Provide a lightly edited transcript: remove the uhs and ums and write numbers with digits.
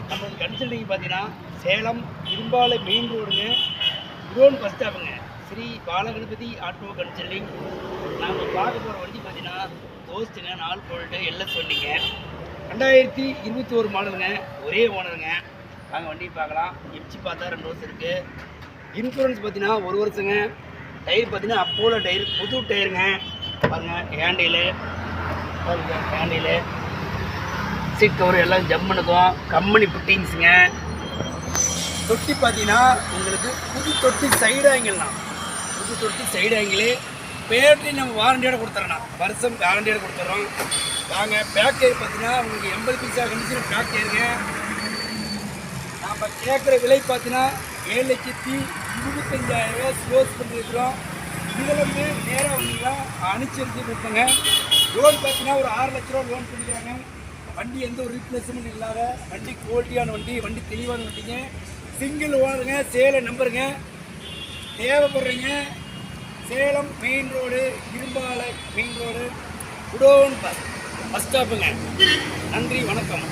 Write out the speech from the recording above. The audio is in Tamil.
நம்ம கன்சல்டிங் பார்த்தீங்கன்னா சேலம் இரும்பாலை மெயின் ரோடுங்க, குடோன் பஸ் ஸ்டாப்புங்க. Sri Balaganapathi auto consulting. நாம் பார்க்க போகிற வண்டி பார்த்தீங்கன்னா தோஸ்ட்டுங்க, 4 போல்ட்டு எல்எஸ் வண்டிங்க, 2021 மாடலுங்க, ஒரே ஓனருங்க. நாங்கள் வண்டி பார்க்கலாம். எப்சி பார்த்தா 2 வருஷம் இருக்குது. இன்சூரன்ஸ் பார்த்தீங்கன்னா 1 வருஷங்க. டயர் பார்த்தீங்கன்னா அப்போலோ டயர், புது டயருங்க. பாருங்கள், ஹேண்டிலு பாருங்க, ஹேண்டிலு சீட் கவர் எல்லாம் ஜம்முனுக்கும். கம்பெனி ஃபிட்டிங்ஸுங்க. தொட்டி பார்த்தீங்கன்னா உங்களுக்கு புது தொட்டி சைடு ஆங்கிள்லாம், புது தொட்டி சைடு ஆங்கிள். பேட்டரி நம்ம வாரண்டியோட கொடுத்துறோண்ணா, வருஷம் வாரண்டியோட கொடுத்துட்றோம். வாங்க. பேக் டயர் பார்த்தீங்கன்னா உங்களுக்கு 80 பைசா கண்டிஷன் பேக் டயருங்க. நம்ம கேட்குற விலை பார்த்தீங்கன்னா 7,25,000 க்ளோஸ் பண்ணியிருக்கிறோம். இதுலேருந்து நேராக வந்தீங்கன்னா அனுசரித்து கொடுப்போங்க. லோன் பார்த்தீங்கன்னா ஒரு 6 லட்ச ரூபா லோன் பண்ணிக்கிறாங்க. வண்டி எந்த ஒரு ரீப்ளேஸ்மெண்ட் இல்லாத வண்டி, குவாலிட்டியான வண்டி, வண்டி தெளிவான வண்டிங்க. சிங்கிள் ஓனருங்க, சேலம் நம்பருங்க. தேவைப்படுறீங்க Salem main road, Irumbalai main road, godown bus ஸ்டாப்புங்க. நன்றி, வணக்கம்.